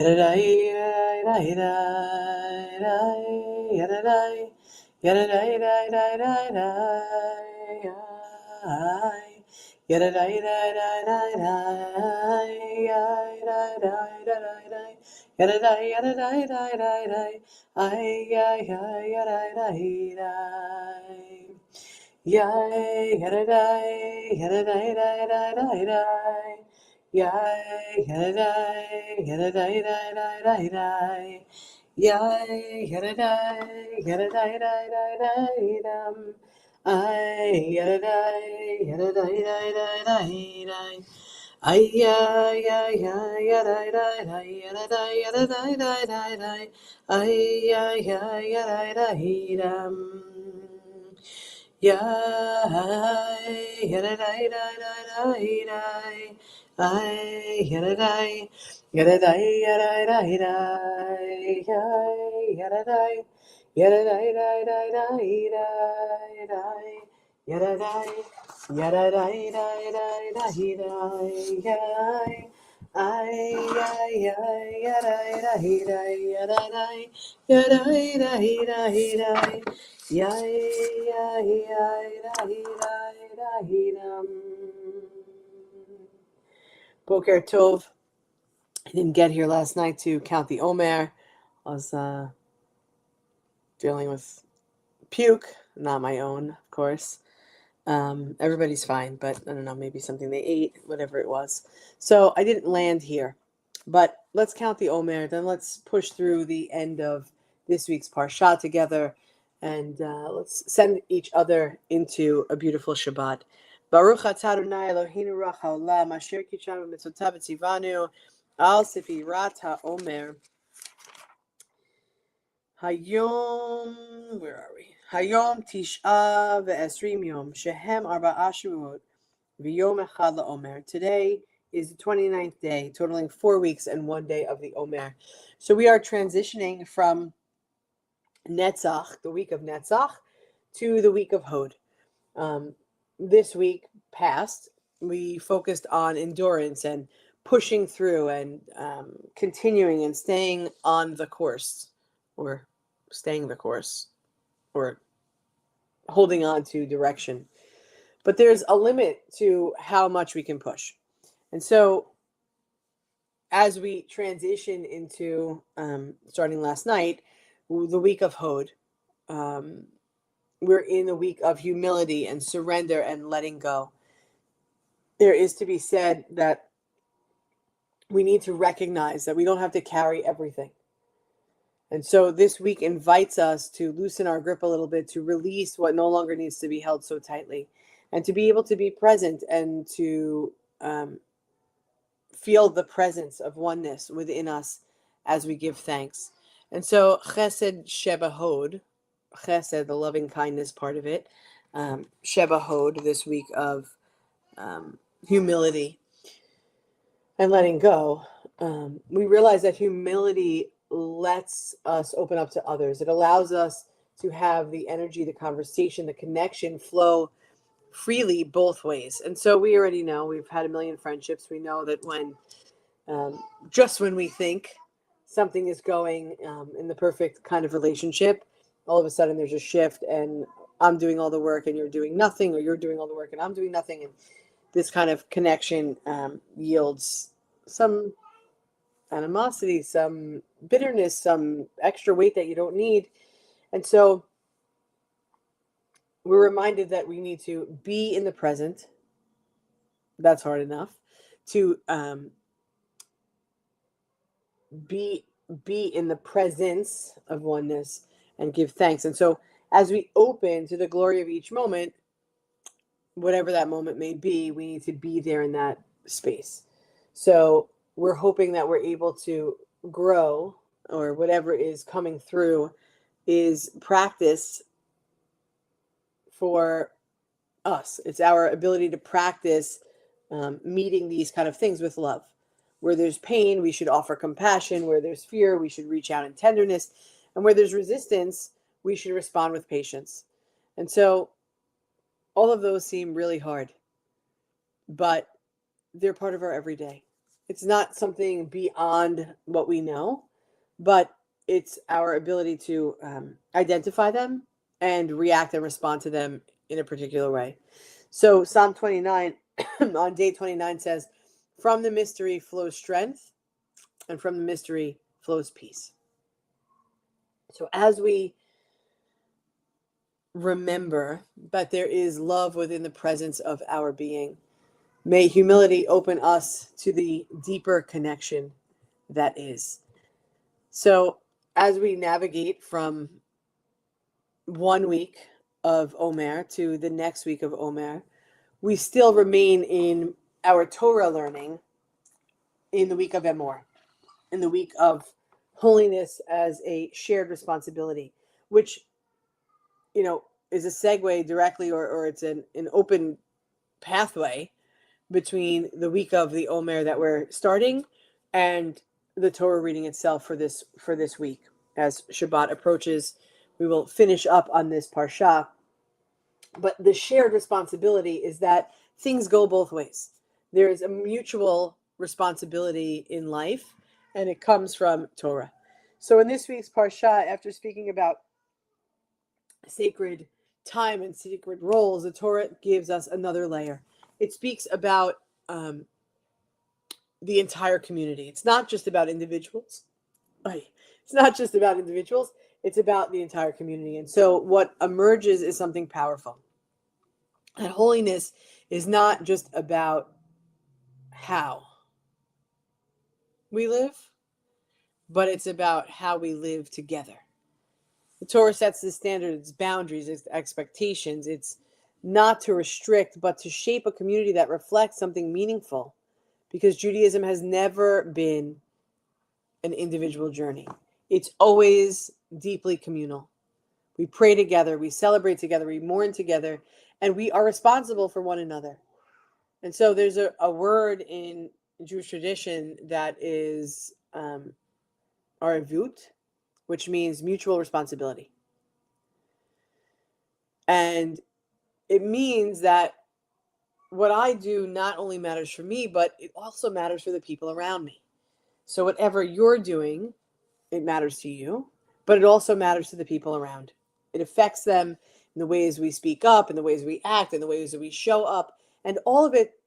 Yay, yadadai, yadadai, dai, dai, dai. Yay, yadadai, yadadai, dai, dai, dai, dai. Yay, yadadai, yadadai, dai, dai, dai, dum. Ay, yadadai, yadadai, dai, dai, dai, dai. Ay, ay, ay, ay, yadai, dai, dai, yadadai, yadadai, dai, dai, dai. Ay, ay, ay, yadai, dai, dum. Yay, yadadai, dai, dai, dai, dai. Ay, yadadai, yadadai, yadai, dai, dai. Yay, yadadai, yadadai, dai, dai, dai, dai, dai. Yadadai, yadadai, dai, dai, dai, dai. Yay. Ay, ay, ay, yadai, dai, dai, yadadai, yadai, dai, dai, dai. Yay, yay, yay, dahi, dahi, dahi, dum. Boker Tov. I didn't get here last night to count the Omer. I was dealing with puke, not my own, of course. Everybody's fine, but I don't know, maybe something they ate, whatever it was. So I didn't land here. But let's count the Omer, then let's push through the end of this week's Parsha together, and let's send each other into a beautiful Shabbat. Baruch atah Adonai Eloheinu melech haolam asher kitshanu b'mitzvotav v'tzivanu al sefirat haOmer. Hayom, where are we? Hayom Tish'a ve'esrim yom shehem arba'a shavuot v'yom echad la'Omer. Today is the 29th day, totaling 4 weeks and 1 day of the Omer. So we are transitioning from Netzach, the week of Netzach, to the week of Hod. This week past, we focused on endurance and pushing through and continuing and staying on the course, or staying the course, or holding on to direction. But there's a limit to how much we can push. And so as we transition into, starting last night, the week of Hod, we're in the week of humility and surrender and letting go. There is to be said that we need to recognize that we don't have to carry everything. And so this week invites us to loosen our grip a little bit, to release what no longer needs to be held so tightly, and to be able to be present and to feel the presence of oneness within us as we give thanks. And so Chesed Sheba Hod, Chesed, the loving kindness part of it, Sheba Hod, this week of humility and letting go. We realize that humility lets us open up to others. It allows us to have the energy, the conversation, the connection flow freely both ways. And so we already know, we've had a million friendships. We know that when just when we think something is going in the perfect kind of relationship, all of a sudden there's a shift and I'm doing all the work and you're doing nothing, or you're doing all the work and I'm doing nothing. And this kind of connection yields some animosity, some bitterness, some extra weight that you don't need. And so we're reminded that we need to be in the present. That's hard enough. To be in the presence of oneness and give thanks. And so as we open to the glory of each moment, whatever that moment may be, we need to be there in that space. So we're hoping that we're able to grow, or whatever is coming through is practice for us. It's our ability to practice meeting these kind of things with love. Where there's pain, we should offer compassion. Where there's fear, we should reach out in tenderness. And where there's resistance, we should respond with patience. And so all of those seem really hard, but they're part of our everyday. It's not something beyond what we know, but it's our ability to identify them and react and respond to them in a particular way. So Psalm 29 on day 29 says, "From the mystery flows strength, and from the mystery flows peace." So as we remember that there is love within the presence of our being, may humility open us to the deeper connection that is. So as we navigate from one week of Omer to the next week of Omer, we still remain in our Torah learning in the week of Emor, in the week of holiness as a shared responsibility, which, is a segue directly, or it's an open pathway between the week of the Omer that we're starting and the Torah reading itself for this week. As Shabbat approaches, we will finish up on this parsha. But the shared responsibility is that things go both ways. There is a mutual responsibility in life, and it comes from Torah. So in this week's parsha, after speaking about sacred time and sacred roles, the Torah gives us another layer. It speaks about the entire community. It's not just about individuals. It's not just about individuals. It's about the entire community. And so what emerges is something powerful. And holiness is not just about how we live, but it's about how we live together. The Torah sets the standards, its boundaries, its expectations. It's not to restrict, but to shape a community that reflects something meaningful, because Judaism has never been an individual journey. It's always deeply communal. We pray together, we celebrate together, we mourn together, and we are responsible for one another. And so there's a word in Jewish tradition that is arivut, which means mutual responsibility. And it means that what I do not only matters for me, but it also matters for the people around me. So whatever you're doing, it matters to you, but it also matters to the people around. It affects them in the ways we speak up, in the ways we act, in the ways that we show up, and all of it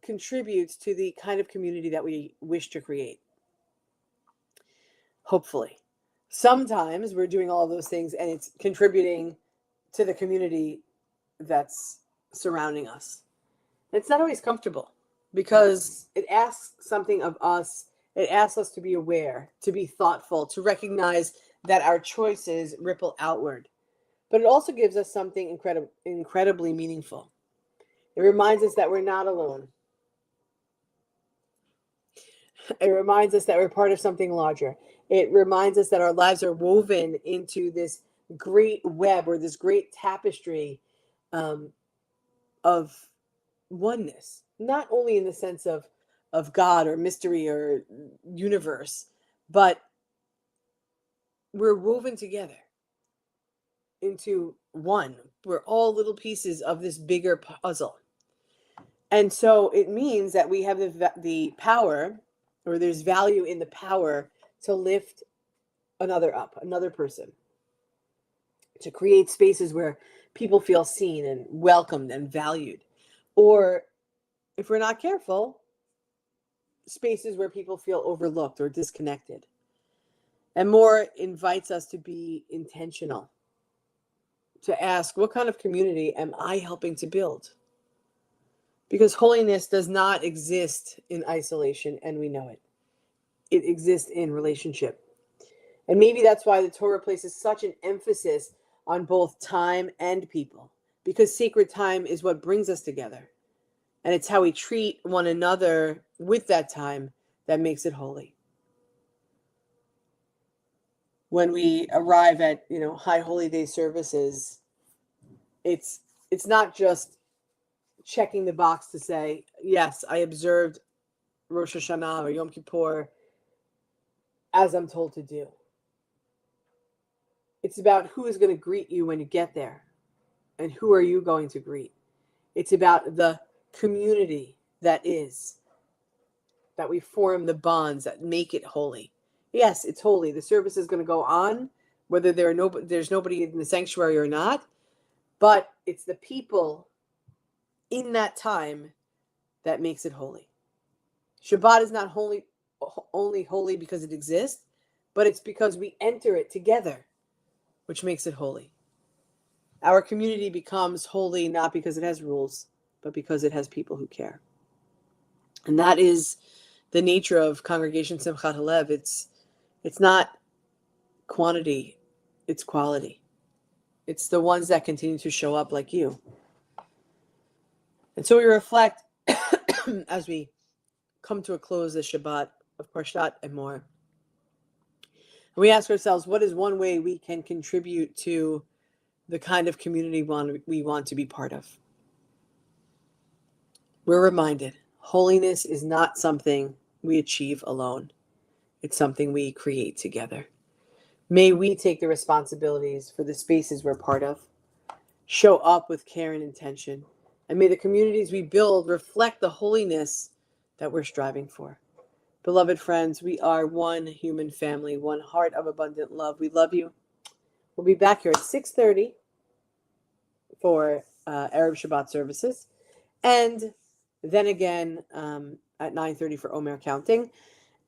contributes to the kind of community that we wish to create. Hopefully. Sometimes we're doing all of those things and it's contributing to the community that's surrounding us. It's not always comfortable because it asks something of us. It asks us to be aware, to be thoughtful, to recognize that our choices ripple outward. But it also gives us something incredibly meaningful. It reminds us that we're not alone. It reminds us that we're part of something larger. It reminds us that our lives are woven into this great web, or this great tapestry of oneness, not only in the sense of God or mystery or universe, but we're woven together into one. We're all little pieces of this bigger puzzle. And so it means that we have the power, or there's value in the power to lift another up, another person, to create spaces where people feel seen and welcomed and valued. Or if we're not careful, spaces where people feel overlooked or disconnected. Emor invites us to be intentional, to ask, what kind of community am I helping to build? Because holiness does not exist in isolation, and we know it. It exists in relationship. And maybe that's why the Torah places such an emphasis on both time and people, because sacred time is what brings us together. And it's how we treat one another with that time that makes it holy. When we arrive at, High Holy Day services, it's not just checking the box to say, yes, I observed Rosh Hashanah or Yom Kippur as I'm told to do. It's about who is going to greet you when you get there, and who are you going to greet. It's about the community that is. that we form the bonds that make it holy. Yes, it's holy. The service is going to go on, whether there's nobody in the sanctuary or not, but it's the people in that time that makes it holy. Shabbat is not only holy because it exists, but it's because we enter it together, which makes it holy. Our community becomes holy not because it has rules, but because it has people who care. And that is the nature of Congregation Simchat Halev. It's not quantity, it's quality. It's the ones that continue to show up like you. And so we reflect as we come to a close this Shabbat of Parshat Emor. And we ask ourselves, what is one way we can contribute to the kind of community we want to be part of? We're reminded, holiness is not something we achieve alone. It's something we create together. May we take the responsibilities for the spaces we're part of, show up with care and intention, and may the communities we build reflect the holiness that we're striving for. Beloved friends, we are one human family, one heart of abundant love. We love you. We'll be back here at 6:30 for Erev Shabbat services, and then again at 9:30 for Omer counting.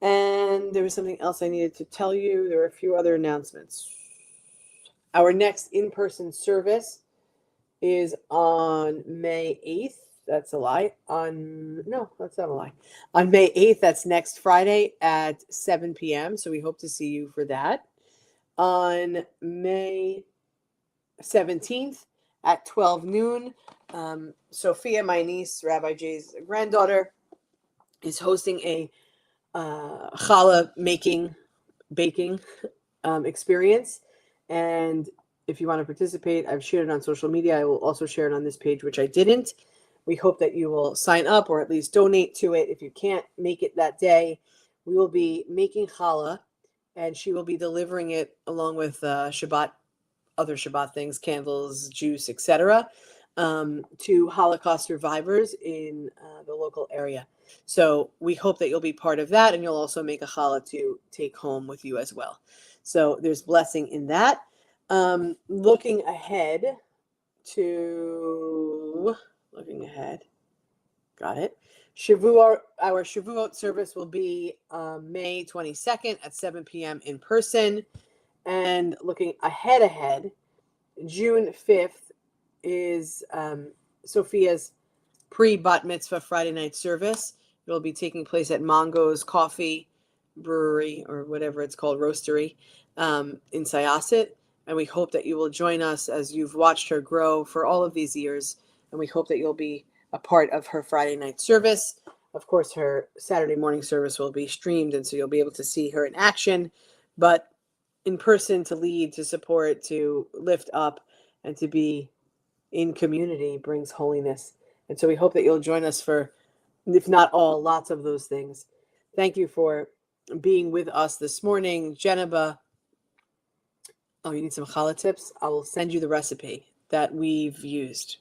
And there was something else I needed to tell you. There were a few other announcements. Our next in-person service is on May 8th. That's a lie. No, that's not a lie. On May 8th, that's next Friday at 7 p.m. So we hope to see you for that. On May 17th at 12 noon, Sophia, my niece, Rabbi Jay's granddaughter, is hosting a challah baking experience. And if you want to participate, I've shared it on social media. I will also share it on this page, which I didn't. We hope that you will sign up or at least donate to it. If you can't make it that day, we will be making challah, and she will be delivering it along with other Shabbat things, candles, juice, etc., to Holocaust survivors in the local area. So we hope that you'll be part of that, and you'll also make a challah to take home with you as well. So there's blessing in that. Looking ahead. Got it. Our Shavuot service will be May 22nd at 7 p.m. in person. And looking ahead, June 5th is Sophia's pre-bat mitzvah Friday night service. It will be taking place at Mongo's Coffee Brewery, or whatever it's called, roastery, in Syosset. And we hope that you will join us as you've watched her grow for all of these years. And we hope that you'll be a part of her Friday night service. Of course, her Saturday morning service will be streamed, and so you'll be able to see her in action. But in person, to lead, to support, to lift up, and to be in community brings holiness. And so we hope that you'll join us for, if not all, lots of those things. Thank you for being with us this morning. Jeneba, you need some challah tips? I will send you the recipe that we've used.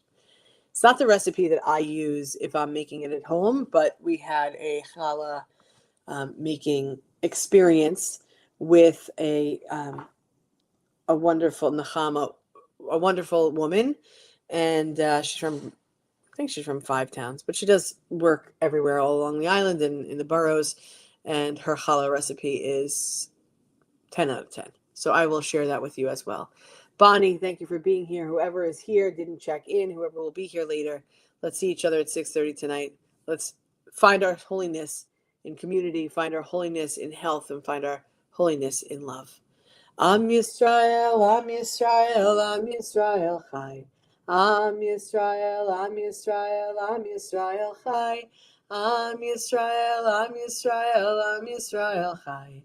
It's not the recipe that I use if I'm making it at home, but we had a challah making experience with a wonderful Nechama, a wonderful woman, and I think she's from Five Towns, but she does work everywhere all along the island and in the boroughs, and her challah recipe is 10 out of 10. So I will share that with you as well. Bonnie, thank you for being here. Whoever is here, didn't check in, whoever will be here later, let's see each other at 6:30 tonight. Let's find our holiness in community, find our holiness in health, and find our holiness in love. Am Yisrael, Am Yisrael, Am Yisrael Chai. Am Yisrael, Am Yisrael, Am Yisrael Chai. Am Yisrael, Am Yisrael, Am Yisrael Chai.